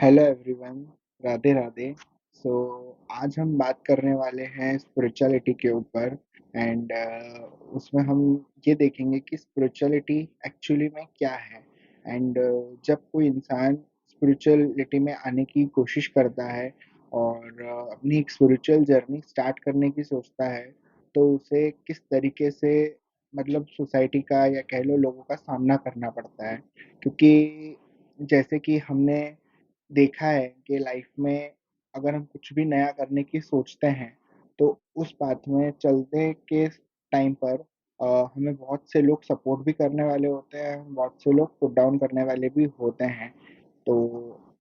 Hello everyone, Radhe Radhe. So आज हम बात करने वाले हैं स्पिरिचुअलिटी के ऊपर एंड उसमें हम ये देखेंगे कि स्पिरिचुअलिटी एक्चुअली में क्या है। एंड जब कोई इंसान स्पिरिचुअलिटी में आने की कोशिश करता है और अपनी एक स्पिरिचुअल जर्नी स्टार्ट करने की सोचता है, तो उसे किस तरीके से मतलब सोसाइटी का या कह लो लोगों का सामना करना पड़ता है। क्योंकि जैसे कि हमने देखा है कि लाइफ में अगर हम कुछ भी नया करने की सोचते हैं, तो उस पाथ में चलने के टाइम पर हमें बहुत से लोग सपोर्ट भी करने वाले होते हैं, बहुत से लोग पुट डाउन करने वाले भी होते हैं। तो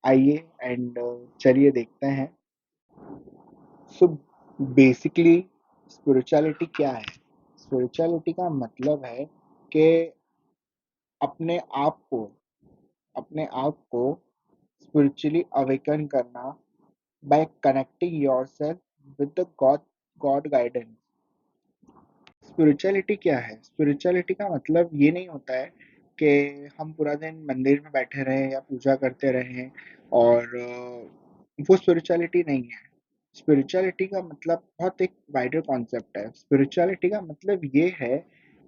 आइए एंड चलिए देखते हैं। सो बेसिकली स्पिरिचुअलिटी क्या है? स्पिरिचुअलिटी का मतलब है कि अपने आप को अपने आप को स्पिरिचुअली अवेकन करना by connecting yourself with the God guidance। Spirituality क्या है? स्पिरिचुअलिटी का मतलब ये नहीं होता है कि हम पूरा दिन मंदिर में बैठे रहें या पूजा करते रहें और वो स्पिरिचुअलिटी नहीं है। स्पिरिचुअलिटी का मतलब बहुत एक वाइडर कॉन्सेप्ट है। स्पिरिचुअलिटी का मतलब ये है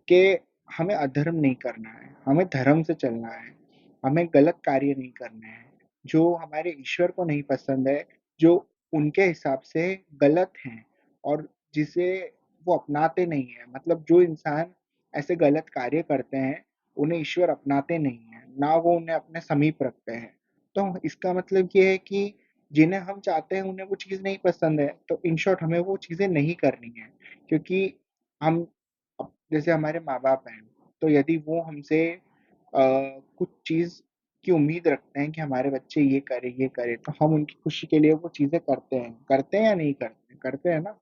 कि हमें अधर्म नहीं करना है, हमें धर्म से चलना है, हमें गलत कार्य नहीं करने हैं, जो हमारे ईश्वर को नहीं पसंद है, जो उनके हिसाब से गलत हैं और जिसे वो अपनाते नहीं हैं। मतलब जो इंसान ऐसे गलत कार्य करते हैं, उन्हें ईश्वर अपनाते नहीं हैं, ना वो उन्हें अपने समीप रखते हैं। तो इसका मतलब ये है कि जिन्हें हम चाहते हैं उन्हें वो चीज़ नहीं पसंद है, तो इन शॉर्ट हमें वो चीज़ें नहीं करनी है। क्योंकि हम जैसे हमारे माँ-बाप हैं, तो यदि वो हमसे कुछ चीज़ की उम्मीद रखते हैं कि हमारे बच्चे ये करे, तो हम उनकी खुशी के लिए वो चीज़ें करते हैं या नहीं करते? करते हैं ना?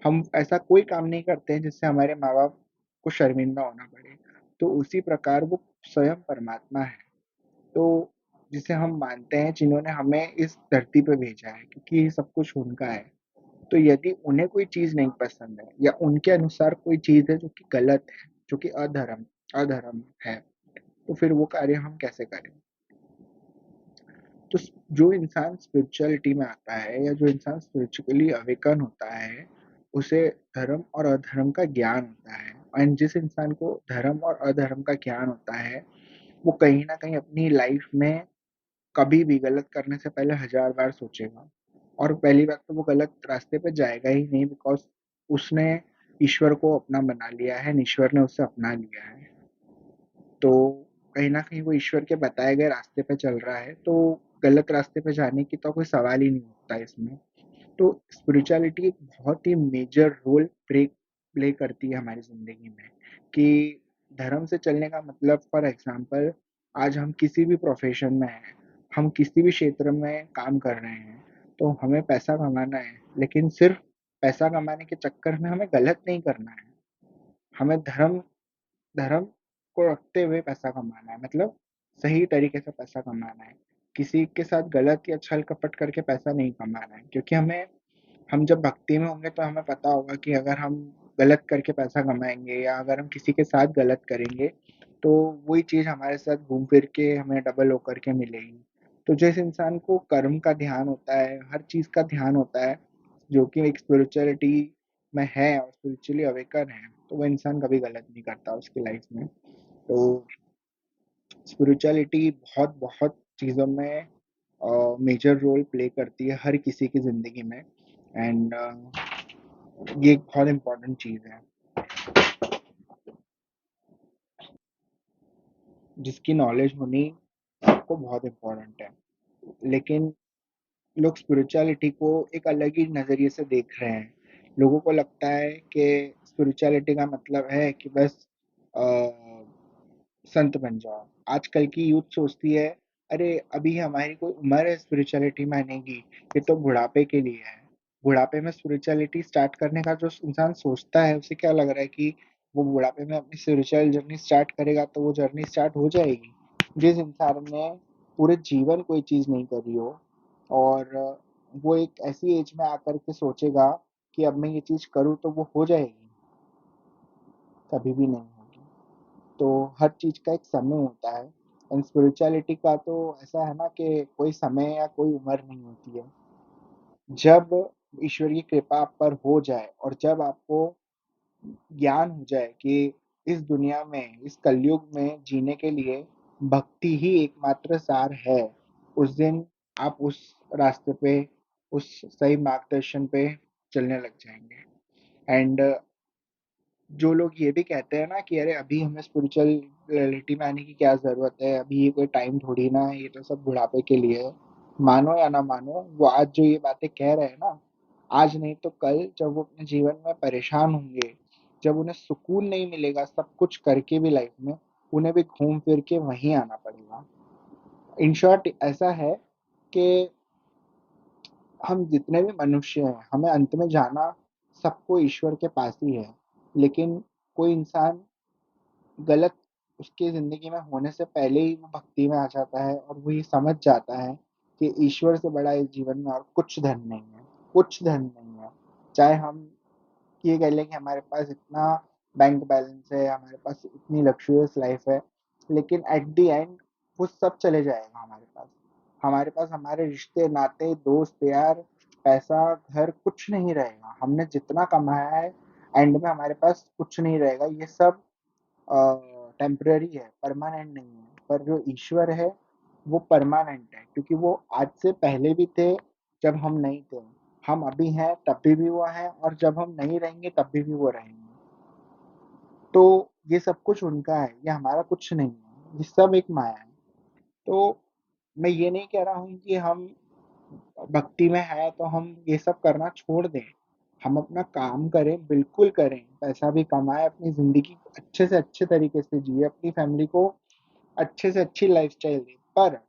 हम ऐसा कोई काम नहीं करते हैं जिससे हमारे माँ-बाप को शर्मिंदा होना पड़े। तो उसी प्रकार वो स्वयं परमात्मा है, तो जिसे हम मानते हैं, जिन्होंने हमें इस धरती पे भेजा है, क्योंकि ये सब कुछ उनका है। तो यदि उन्हें कोई चीज़ नहीं पसंद है या उनके अनुसार कोई चीज़ है जो कि गलत है, जो कि अधर्म अधर्म है, तो फिर वो कार्य हम कैसे करें? तो जो इंसान स्पिरिचुअलिटी में आता है या जो इंसान स्पिरिचुअली अवेकन होता है, उसे धर्म और अधर्म का ज्ञान होता है। एंड जिस इंसान को धर्म और अधर्म का ज्ञान होता है, वो कहीं न कहीं अपनी लाइफ में कभी भी गलत करने से पहले 1000 बार सोचेगा। और पहली बात तो वो गलत रास्ते पे जाएगा ही नहीं, बिकॉज़ उसने ईश्वर को अपना बना लिया है, ईश्वर ने उसे अपना लिया है। तो कहीं न कहीं वो ईश्वर के बताए गए रास्ते पे चल रहा है, तो गलत रास्ते पे जाने की तो कोई सवाल ही नहीं उठता इसमें। तो स्पिरिचुअलिटी एक बहुत ही मेजर रोल प्ले करती है हमारी ज़िंदगी में। कि धर्म से चलने का मतलब फॉर एग्ज़ाम्पल, आज हम किसी भी प्रोफ़ेशन में हैं, हम किसी भी क्षेत्र में काम कर रहे हैं, तो हमें पैसा कमाना है, लेकिन सिर्फ़ पैसा कमाने के चक्कर में हमें गलत नहीं करना है। हमें धर्म धर्म को रखते हुए पैसा कमाना है, मतलब सही तरीके से पैसा कमाना है। किसी के साथ गलत या छल-कपट करके पैसा नहीं कमाना है, क्योंकि हम जब भक्ति में होंगे तो हमें पता होगा कि अगर हम गलत करके पैसा कमाएँगे या अगर हम किसी के साथ गलत करेंगे, तो वही चीज़ हमारे साथ घूम फिर के हमें डबल होकर के मिलेगी। तो जिस इंसान को कर्म का ध्यान होता है, हर चीज़ का ध्यान होता है, जो कि एक स्पिरिचुअलिटी में है और स्पिरिचुअली अवेकन है, तो वो इंसान कभी गलत नहीं करता उसकी लाइफ में। तो स्पिरिचुअलिटी बहुत-बहुत चीज़ों में मेजर रोल प्ले करती है हर किसी की ज़िंदगी में। एंड ये एक बहुत इम्पोर्टेंट चीज़ है, जिसकी नॉलेज होनी सबको बहुत इम्पोर्टेंट है। लेकिन लोग स्पिरिचुअलिटी को एक अलग ही नज़रिए से देख रहे हैं। लोगों को लगता है कि स्पिरिचुअलिटी का मतलब है कि बस अ, संत बन जाओ। आजकल की यूथ सोचती है, अरे अभी हमारी कोई उम्र है स्पिरिचुअलिटी मानने की, ये तो बुढ़ापे के लिए है। बुढ़ापे में स्पिरिचुअलिटी स्टार्ट करने का जो इंसान सोचता है, उसे क्या लग रहा है कि वो बुढ़ापे में अपनी स्पिरिचुअल जर्नी स्टार्ट करेगा तो वो जर्नी स्टार्ट हो जाएगी। जिस इंसान ने पूरे जीवन कोई चीज़ नहीं करी हो और वो एक ऐसी एज में आकर के सोचेगा कि अब मैं ये चीज़ करूँ तो वो हो जाएगी, कभी भी नहीं होगी। तो हर चीज़ का एक समय होता है। एंड स्पिरिचुअलिटी का तो ऐसा है ना कि कोई समय या कोई उम्र नहीं होती है। जब ईश्वर की कृपा आप पर हो जाए और जब आपको ज्ञान हो जाए कि इस दुनिया में, इस कलयुग में जीने के लिए भक्ति ही एकमात्र सार है, उस दिन आप उस रास्ते पे, उस सही मार्गदर्शन पे चलने लग जाएँगे। एंड जो लोग ये भी कहते हैं ना कि अरे अभी हमें स्पिरिचुअलिटी में आने की क्या ज़रूरत है, अभी ये कोई टाइम थोड़ी ना है, ये तो सब बुढ़ापे के लिए है। मानो या ना मानो, वो आज जो ये बातें कह रहे हैं ना, आज नहीं तो कल जब वो अपने जीवन में परेशान होंगे, जब उन्हें सुकून नहीं मिलेगा सब कुछ करके भी लाइफ में, उन्हें भी घूम फिर के वहीं आना पड़ेगा। इन शॉर्ट ऐसा है कि हम जितने भी मनुष्य हैं, हमें अंत में जाना सबको ईश्वर के पास ही है। लेकिन कोई इंसान गलत उसकी ज़िंदगी में होने से पहले ही वो भक्ति में आ जाता है और वो ये समझ जाता है कि ईश्वर से बड़ा इस जीवन में और कुछ धन नहीं है, कुछ धन नहीं है। चाहे हम ये कह लें कि हमारे पास इतना बैंक बैलेंस है, हमारे पास इतनी लग्ज़रियस लाइफ़ है, लेकिन एट द एंड वो सब चले जाएगा हमारे पास। हमारे पास हमारे रिश्ते, नाते, दोस्त, यार, पैसा, घर कुछ नहीं रहेगा। हमने जितना कमाया है, एंड में हमारे पास कुछ नहीं रहेगा। ये सब टेम्परेरी है, परमानेंट नहीं है। पर जो ईश्वर है, वो परमानेंट है क्योंकि वो आज से पहले भी थे जब हम नहीं थे। हम अभी हैं तब भी वो हैं और जब हम नहीं रहेंगे तब भी वो रहेंगे। तो ये सब कुछ उनका है, ये हमारा कुछ नहीं है, ये सब एक माया है। तो मैं ये नहीं कह रहा हूँ कि हम भक्ति में हैं तो हम ये सब करना छोड़ दें। हम अपना काम करें, बिल्कुल करें, पैसा भी कमाएँ, अपनी ज़िंदगी अच्छे से अच्छे तरीके से जिए, अपनी फैमिली को अच्छे से अच्छी लाइफ़स्टाइल दें। पर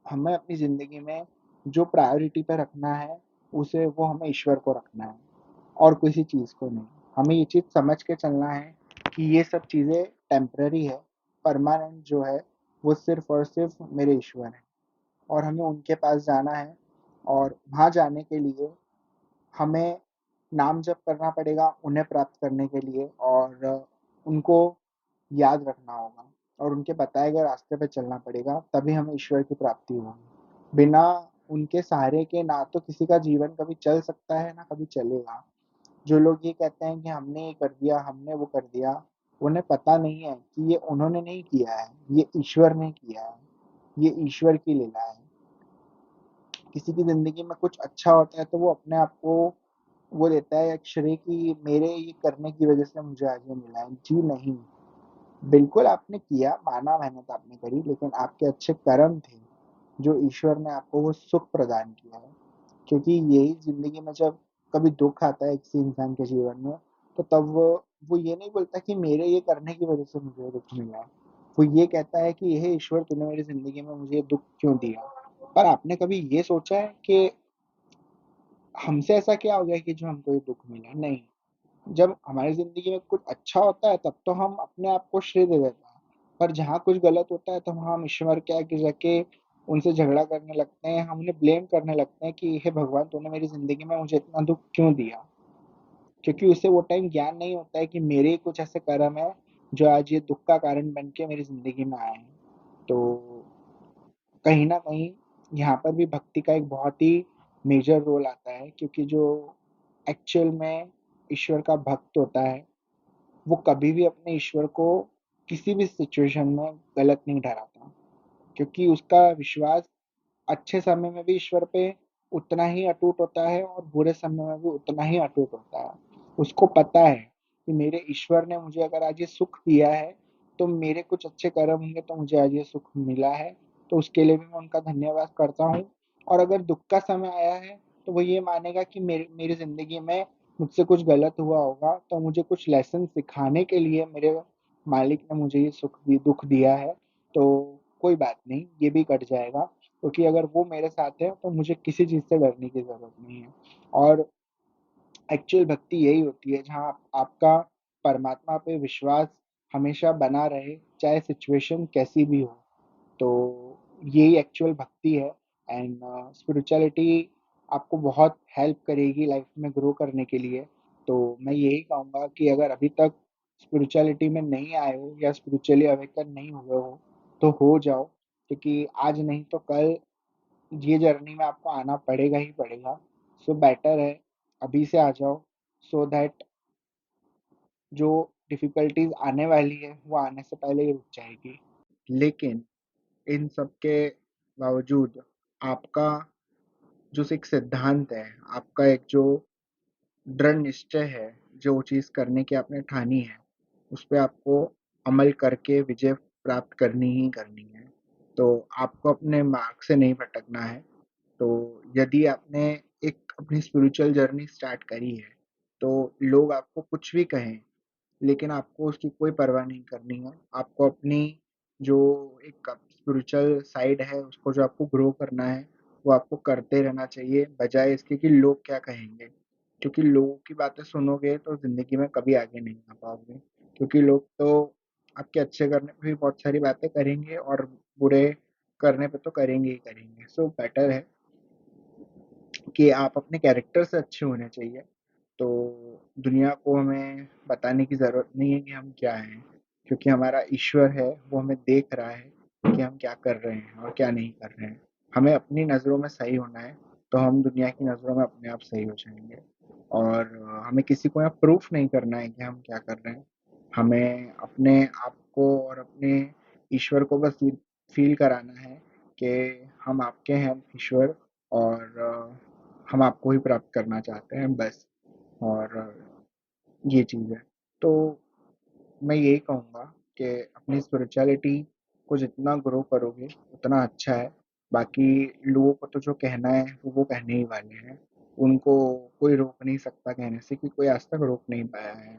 हमें अपनी ज़िंदगी में जो प्रायोरिटी पे रखना है, उसे वो हमें ईश्वर को रखना है और किसी चीज़ को नहीं। हमें ये चीज़ समझ के चलना है कि ये सब चीज़ें टेम्परेरी है, परमानेंट जो है, वो सिर्फ़ और सिर्फ़ मेरे ईश्वर हैं और हमें उनके पास जाना है और वहाँ जाने के लिए हमें नाम जप करना पड़ेगा उन्हें प्राप्त करने के लिए और उनको याद रखना होगा और उनके बताए गए रास्ते पे चलना पड़ेगा, तभी हमें ईश्वर की प्राप्ति होगी। बिना उनके सहारे के ना तो किसी का जीवन कभी चल सकता है, ना कभी चलेगा। जो लोग ये कहते हैं कि हमने ये कर दिया, हमने वो कर दिया, उन्हें पता नहीं है कि ये उन्होंने नहीं किया है, ये ईश्वर ने किया है। ये ईश्वर की लीला है। किसी की ज़िंदगी में कुछ अच्छा होता है तो वो अपने आप को वो देता है एक श्रेय कि मेरे ये करने की वज़ह से मुझे आज ये मिला है। जी नहीं, बिल्कुल आपने किया, माना मेहनत आपने करी, लेकिन आपके अच्छे कर्म थे, जो ईश्वर ने आपको वो सुख प्रदान किया है। क्योंकि यही ज़िंदगी में जब कभी दुःख आता है किसी इंसान के जीवन में, तो तब वो ये नहीं बोलता कि मेरे ये करने की वज़ह से मुझे दुःख मिला है। वो ये कहता है कि हे ईश्वर तूने मेरी ज़िंदगी में मुझे दुःख क्यों दिया? पर आपने कभी ये सोचा है कि हमसे ऐसा क्या हो गया कि जो हमको ये दुःख मिला? नहीं। जब हमारी ज़िंदगी में कुछ अच्छा होता है तब तो हम अपने आप को श्रेय दे देते हैं। पर जहाँ कुछ गलत होता है तो वहाँ हम ईश्वर के आगे जाके उनसे झगड़ा करने लगते हैं, हम उन्हें ब्लेम करने लगते हैं कि हे भगवान तूने मेरी ज़िंदगी में मुझे इतना दुःख क्यों दिया? क्योंकि उसे वो टाइम ज्ञान नहीं होता है कि मेरे ही कुछ ऐसे कर्म हैं, जो आज ये दुःख का कारण बन के मेरी ज़िंदगी में आए हैं। तो कहीं न कहीं यहाँ पर भी भक्ति का एक बहुत ही मेजर रोल आता है क्योंकि जो एक्चुअल में ईश्वर का भक्त होता है, वो कभी भी अपने ईश्वर को किसी भी सिचुएशन में गलत नहीं ठहराता क्योंकि उसका विश्वास अच्छे समय में भी ईश्वर पे उतना ही अटूट होता है और बुरे समय में भी उतना ही अटूट होता है। उसको पता है कि मेरे ईश्वर ने मुझे अगर आज ये सुख दिया है, तो मेरे कुछ अच्छे कर्म होंगे तो मुझे आज ये सुख मिला है, तो उसके लिए भी मैं उनका धन्यवाद करता हूँ। और अगर दुःख का समय आया है, तो वो ये मानेगा कि मेरी मेरी ज़िंदगी में मुझसे कुछ गलत हुआ होगा, तो मुझे कुछ लेसन सिखाने के लिए मेरे मालिक ने मुझे ये दुःख दिया है, तो कोई बात नहीं, ये भी कट जाएगा। क्योंकि अगर वो मेरे साथ है, तो मुझे किसी चीज़ से डरने की ज़रूरत नहीं है। और एक्चुअल भक्ति यही होती है जहाँ आपका परमात्मा पे विश्वास हमेशा बना रहे, चाहे सिचुएशन कैसी भी हो। तो यही एक्चुअल भक्ति है एंड स्पिरिचुअलिटी आपको बहुत हेल्प करेगी लाइफ में ग्रो करने के लिए। तो मैं यही कहूँगा कि अगर अभी तक स्पिरिचुअलिटी में नहीं आए हो या स्पिरिचुअली अवेकन नहीं हुए हो, तो हो जाओ, क्योंकि आज नहीं तो कल ये जर्नी में आपको आना पड़ेगा ही पड़ेगा। सो बेटर है अभी से आ जाओ, सो दैट जो डिफ़िकल्टीज़ आने वाली है, वो आने से पहले ही रुक जाएगी। लेकिन इन सब के बावजूद आपका जो एक सिद्धांत है, आपका एक जो दृढ़ निश्चय है, जो चीज़ करने की आपने ठानी है, उस पे आपको अमल करके विजय प्राप्त करनी ही करनी है। तो आपको अपने मार्ग से नहीं भटकना है। तो यदि आपने एक अपनी स्पिरिचुअल जर्नी स्टार्ट करी है, तो लोग आपको कुछ भी कहें, लेकिन आपको उसकी कोई परवाह नहीं करनी है। आपको अपनी जो एक स्पिरिचुअल साइड है, उसको जो आपको ग्रो करना है, वो आपको करते रहना चाहिए, बजाय इसके कि लोग क्या कहेंगे। क्योंकि लोगों की बातें सुनोगे तो ज़िंदगी में कभी आगे नहीं आ पाओगे। क्योंकि लोग तो आपके अच्छे करने पे भी बहुत सारी बातें करेंगे और बुरे करने पे तो करेंगे ही करेंगे। सो बेटर है कि आप अपने कैरेक्टर से अच्छे होने चाहिए। तो दुनिया को हमें बताने की ज़रूरत नहीं है कि हम क्या हैं, क्योंकि हमारा ईश्वर है, वो हमें देख रहा है कि हम क्या कर रहे हैं और क्या नहीं कर रहे हैं। हमें अपनी नज़रों में सही होना है, तो हम दुनिया की नज़रों में अपने आप सही हो जाएँगे। और हमें किसी को यहाँ प्रूफ नहीं करना है कि हम क्या कर रहे हैं। हमें अपने आप को और अपने ईश्वर को बस ये फ़ील कराना है कि हम आपके हैं ईश्वर, और हम आपको ही प्राप्त करना चाहते हैं बस। और ये चीज़ है। तो मैं यही कहूँगा कि अपनी स्पिरिचुअलिटी को जितना ग्रो करोगे उतना अच्छा है। बाकी लोगों को तो जो कहना है वो कहने ही वाले हैं। उनको कोई रोक नहीं सकता कहने से, कि कोई आज तक रोक नहीं पाया है।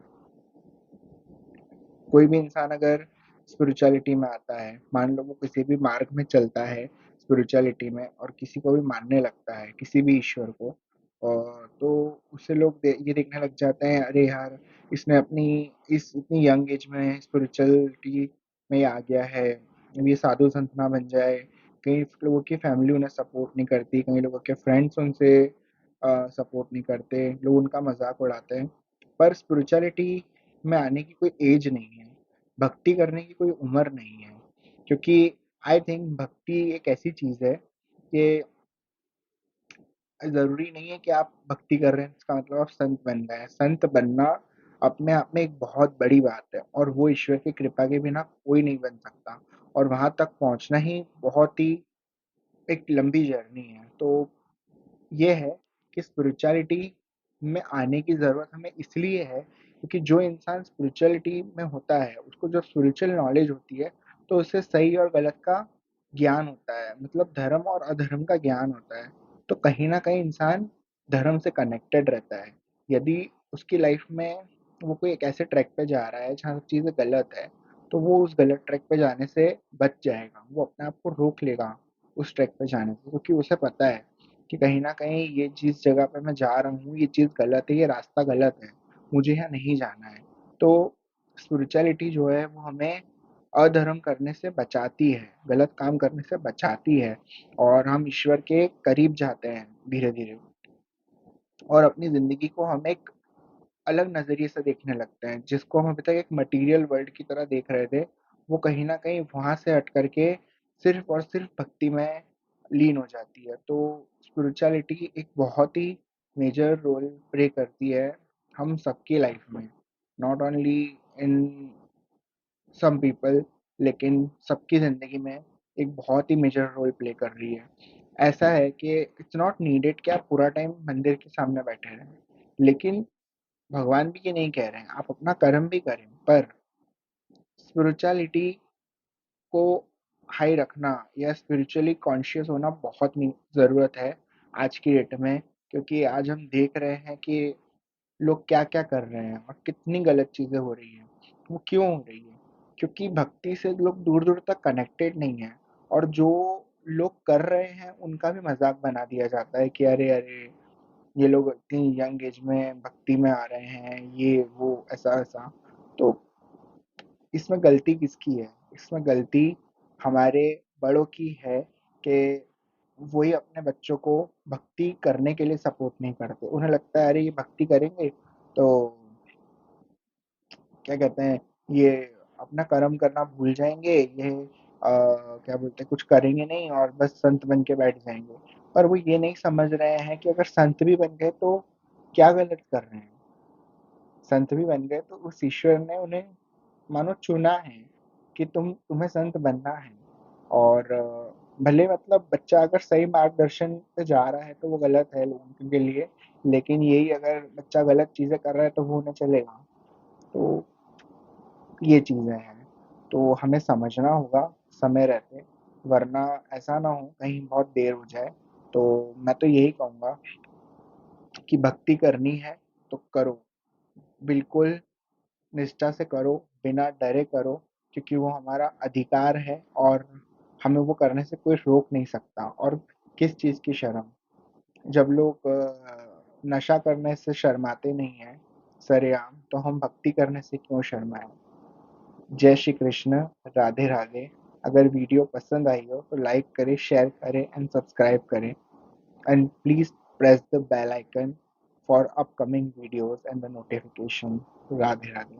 कोई भी इंसान अगर स्पिरिचुअलिटी में आता है, मान लो वो किसी भी मार्ग में चलता है स्पिरिचुअलिटी में, और किसी को भी मानने लगता है, किसी भी ईश्वर को, तो उससे लोग ये देखने लग जाते हैं, अरे यार, इसने अपनी इस इतनी यंग एज में स्पिरिचुअलिटी में आ गया है, अब ये साधु संत ना बन जाए। कई लोगों की फैमिली उन्हें सपोर्ट नहीं करती, कई लोगों के फ्रेंड्स उनसे सपोर्ट नहीं करते, लोग उनका मजाक उड़ाते हैं। पर स्पिरिचुअलिटी में आने की कोई एज नहीं है, भक्ति करने की कोई उम्र नहीं है। क्योंकि आई थिंक भक्ति एक ऐसी चीज़ है कि ज़रूरी नहीं है कि आप भक्ति कर रहे हैं, इसका मतलब आप संत बन गए हैं। संत बनना अपने आप में एक बहुत बड़ी बात है, और वो ईश्वर की कृपा के बिना कोई नहीं बन सकता, और वहाँ तक पहुँचना ही बहुत ही एक लंबी जर्नी है। तो ये है कि स्पिरिचुअलिटी में आने की ज़रूरत हमें इसलिए है, क्योंकि जो इंसान स्पिरिचुअलिटी में होता है, उसको जब स्पिरिचुअल नॉलेज होती है, तो उसे सही और गलत का ज्ञान होता है, मतलब धर्म और अधर्म का ज्ञान होता है। तो कहीं न कहीं इंसान धर्म से कनेक्टेड रहता है। यदि उसकी लाइफ में वो कोई एक ऐसे ट्रैक पे जा रहा है जहाँ सब चीज़ें गलत है, तो वो उस गलत ट्रैक पे जाने से बच जाएगा। वो अपने आप को रोक लेगा उस ट्रैक पे जाने से, क्योंकि उसे पता है कि कहीं न कहीं ये जिस जगह पे मैं जा रहा हूँ, ये चीज़ गलत है, ये रास्ता गलत है, मुझे यहाँ नहीं जाना है। तो स्पिरिचुअलिटी जो है वो हमें अधर्म करने से बचाती है, गलत काम करने से बचाती है, और हम ईश्वर के करीब जाते हैं धीरे-धीरे, और अपनी ज़िंदगी को हम एक अलग नज़रिए से देखने लगते हैं। जिसको हम अभी तक एक मटीरियल वर्ल्ड की तरह देख रहे थे, वो कहीं न कहीं वहाँ से हट कर के सिर्फ़ और सिर्फ़ भक्ति में लीन हो जाती है। तो स्पिरिचुअलिटी एक बहुत ही मेजर रोल प्ले करती है हम सबकी लाइफ़ में, not only in some people, लेकिन सबकी ज़िंदगी में एक बहुत ही मेजर रोल प्ले कर रही है। ऐसा है कि इट्स नॉट नीडेड कि आप पूरा टाइम मंदिर के सामने बैठे रहें, लेकिन भगवान भी ये नहीं कह रहे हैं, आप अपना कर्म भी करें, पर स्पिरिचुअलिटी को हाई रखना या स्पिरिचुअली कॉन्शियस होना बहुत ज़रूरत है आज की डेट में, क्योंकि आज हम देख रहे हैं कि लोग क्या-क्या कर रहे हैं और कितनी गलत चीज़ें हो रही हैं। वो क्यों हो रही है? क्योंकि भक्ति से लोग दूर-दूर तक कनेक्टेड नहीं हैं, और जो लोग कर रहे हैं, उनका भी मज़ाक बना दिया जाता है कि अरे, अरे! ये लोग इतनी यंग एज में भक्ति में आ रहे हैं, ये वो ऐसा-ऐसा। तो इसमें गलती किसकी है? इसमें गलती हमारे बड़ों की है कि वही अपने बच्चों को भक्ति करने के लिए सपोर्ट नहीं करते। उन्हें लगता है अरे ये भक्ति करेंगे तो क्या कहते हैं, ये अपना कर्म करना भूल जाएँगे, ये क्या बोलते हैं, कुछ करेंगे नहीं और बस संत बन के बैठ जाएँगे। पर वो ये नहीं समझ रहे हैं कि अगर संत भी बन गए तो क्या गलत कर रहे हैं? संत भी बन गए तो उस ईश्वर ने उन्हें मानो चुना है कि तुम्हें संत बनना है। और भले मतलब बच्चा अगर सही मार्गदर्शन पे जा रहा है तो वो गलत है लोगों के लिए, लेकिन यही अगर बच्चा गलत चीज़ें कर रहा है तो वो उन्हें चलेगा। तो ये चीज़ें हैं, तो हमें समझना होगा समय रहते, वरना ऐसा ना हो कहीं बहुत देर हो जाए। तो मैं तो यही कहूँगा कि भक्ति करनी है तो करो, बिल्कुल निष्ठा से करो, बिना डरे करो, क्योंकि वो हमारा अधिकार है और हमें वो करने से कोई रोक नहीं सकता। और किस चीज़ की शर्म? जब लोग नशा करने से शर्माते नहीं हैं सरेआम, तो हम भक्ति करने से क्यों शर्माएँ? जय श्री कृष्ण, राधे राधे। अगर वीडियो पसंद आई हो तो लाइक करें, शेयर करें एंड सब्सक्राइब करें, and please press the bell icon for upcoming videos and the notification. Radhe Radhe.